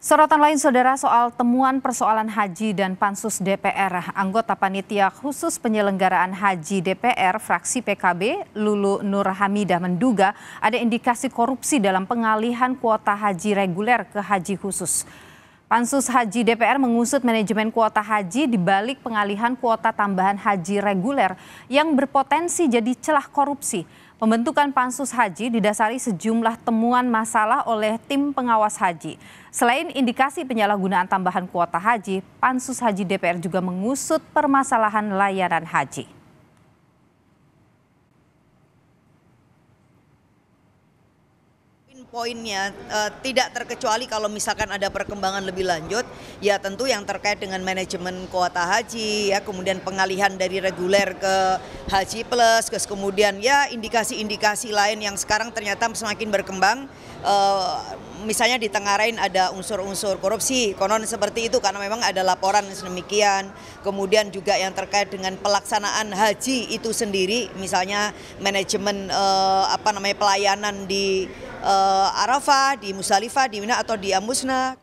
Sorotan lain saudara soal temuan persoalan haji dan pansus DPR. Anggota Panitia Khusus Penyelenggaraan Haji DPR fraksi PKB Lulu Nur Hamidah menduga ada indikasi korupsi dalam pengalihan kuota haji reguler ke haji khusus. Pansus Haji DPR mengusut manajemen kuota haji di balik pengalihan kuota tambahan haji reguler yang berpotensi jadi celah korupsi. Pembentukan pansus haji didasari sejumlah temuan masalah oleh tim pengawas haji. Selain indikasi penyalahgunaan tambahan kuota haji, pansus haji DPR juga mengusut permasalahan layanan haji. Poinnya tidak terkecuali kalau misalkan ada perkembangan lebih lanjut, ya tentu yang terkait dengan manajemen kuota haji, ya kemudian pengalihan dari reguler ke haji plus, kemudian ya indikasi-indikasi lain yang sekarang ternyata semakin berkembang. Misalnya di Tengarain ada unsur-unsur korupsi, konon seperti itu karena memang ada laporan sedemikian. Kemudian juga yang terkait dengan pelaksanaan haji itu sendiri, misalnya manajemen pelayanan di Arafah, di Musdalifah, di Mina atau di Amusna.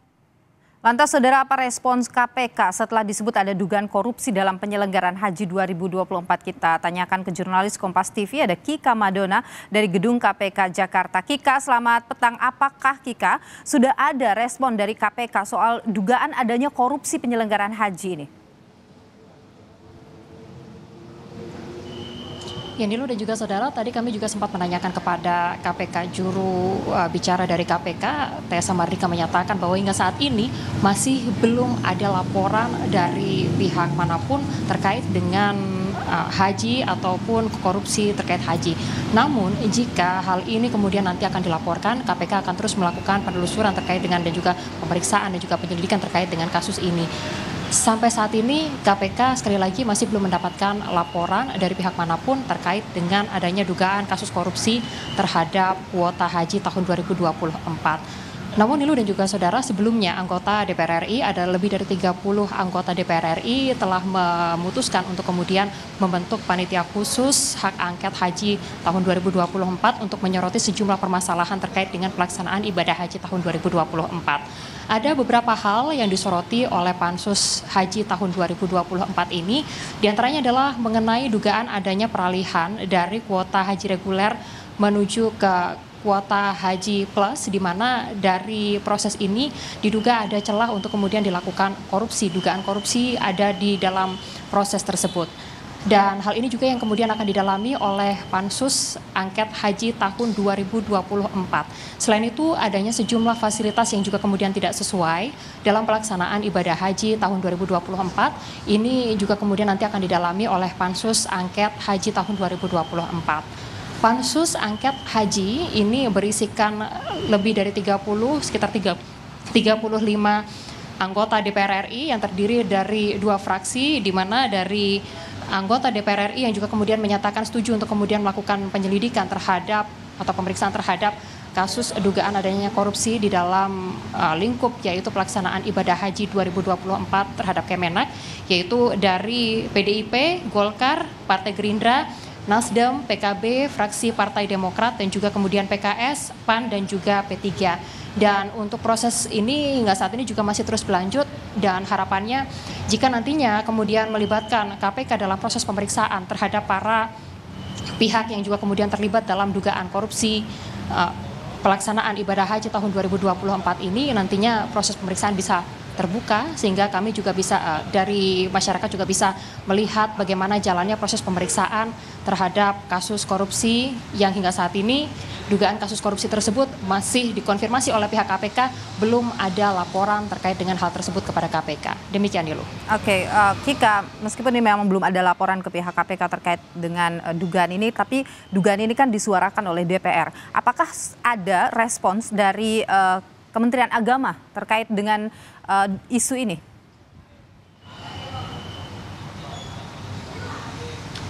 Lantas saudara, apa respons KPK setelah disebut ada dugaan korupsi dalam penyelenggaraan haji 2024? Kita tanyakan ke jurnalis Kompas TV, ada Kika Madona dari Gedung KPK Jakarta. Kika, selamat petang. Apakah Kika sudah ada respon dari KPK soal dugaan adanya korupsi penyelenggaraan haji ini? Ya, Nilu dan juga saudara, tadi kami juga sempat menanyakan kepada KPK, juru bicara dari KPK, Tessa Mardika menyatakan bahwa hingga saat ini masih belum ada laporan dari pihak manapun terkait dengan haji ataupun korupsi terkait haji. Namun jika hal ini kemudian nanti akan dilaporkan, KPK akan terus melakukan penelusuran terkait dengan dan juga pemeriksaan dan juga penyelidikan terkait dengan kasus ini. Sampai saat ini KPK sekali lagi masih belum mendapatkan laporan dari pihak manapun terkait dengan adanya dugaan kasus korupsi terhadap kuota haji tahun 2024. Namun Nilu dan juga saudara, sebelumnya anggota DPR RI, ada lebih dari 30 anggota DPR RI telah memutuskan untuk kemudian membentuk panitia khusus hak angket haji tahun 2024 untuk menyoroti sejumlah permasalahan terkait dengan pelaksanaan ibadah haji tahun 2024. Ada beberapa hal yang disoroti oleh pansus haji tahun 2024 ini, diantaranya adalah mengenai dugaan adanya peralihan dari kuota haji reguler menuju ke kuota haji plus, di mana dari proses ini diduga ada celah untuk kemudian dilakukan korupsi. Dugaan korupsi ada di dalam proses tersebut. Dan hal ini juga yang kemudian akan didalami oleh pansus angket haji tahun 2024. Selain itu adanya sejumlah fasilitas yang juga kemudian tidak sesuai dalam pelaksanaan ibadah haji tahun 2024. Ini juga kemudian nanti akan didalami oleh pansus angket haji tahun 2024. Pansus angket haji ini berisikan lebih dari sekitar 35 anggota DPR RI yang terdiri dari 2 fraksi, di mana dari anggota DPR RI yang juga kemudian menyatakan setuju untuk kemudian melakukan penyelidikan terhadap atau pemeriksaan terhadap kasus dugaan adanya korupsi di dalam lingkup yaitu pelaksanaan ibadah haji 2024 terhadap Kemenak, yaitu dari PDIP, Golkar, Partai Gerindra, Nasdem, PKB, fraksi Partai Demokrat, dan juga kemudian PKS, PAN, dan juga P3. Dan untuk proses ini hingga saat ini juga masih terus berlanjut, dan harapannya jika nantinya kemudian melibatkan KPK dalam proses pemeriksaan terhadap para pihak yang juga kemudian terlibat dalam dugaan korupsi pelaksanaan ibadah haji tahun 2024 ini, nantinya proses pemeriksaan bisa terbuka sehingga kami juga bisa dari masyarakat juga bisa melihat bagaimana jalannya proses pemeriksaan terhadap kasus korupsi yang hingga saat ini dugaan kasus korupsi tersebut masih dikonfirmasi oleh pihak KPK, belum ada laporan terkait dengan hal tersebut kepada KPK. Demikian Nilu. Oke, Kika, meskipun ini memang belum ada laporan ke pihak KPK terkait dengan dugaan ini, tapi dugaan ini kan disuarakan oleh DPR. Apakah ada respons dari Kementerian Agama terkait dengan isu ini?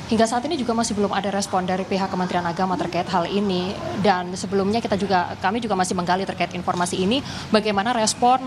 Hingga saat ini juga masih belum ada respon dari pihak Kementerian Agama terkait hal ini, dan sebelumnya kami juga masih menggali terkait informasi ini, bagaimana respon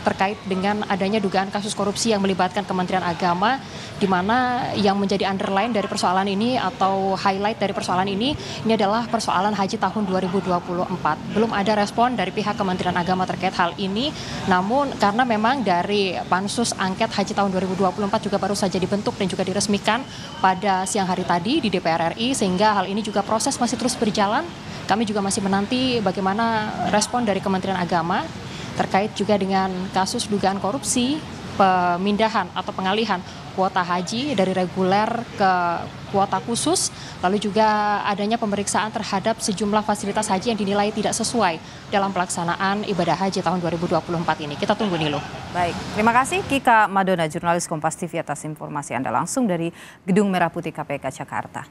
terkait dengan adanya dugaan kasus korupsi yang melibatkan Kementerian Agama, di mana yang menjadi underline dari persoalan ini atau highlight dari persoalan ini adalah persoalan haji tahun 2024. Belum ada respon dari pihak Kementerian Agama terkait hal ini, namun karena memang dari Pansus Angket Haji tahun 2024 juga baru saja dibentuk dan juga diresmikan pada siang hari tadi di DPR RI, sehingga hal ini juga proses masih terus berjalan. Kami juga masih menanti bagaimana respon dari Kementerian Agama terkait juga dengan kasus dugaan korupsi pemindahan atau pengalihan kuota haji dari reguler ke kuota khusus, lalu juga adanya pemeriksaan terhadap sejumlah fasilitas haji yang dinilai tidak sesuai dalam pelaksanaan ibadah haji tahun 2024 ini. Kita tunggu nih loh. Baik, terima kasih Kika Madona, jurnalis Kompas TV atas informasi Anda langsung dari Gedung Merah Putih KPK Jakarta.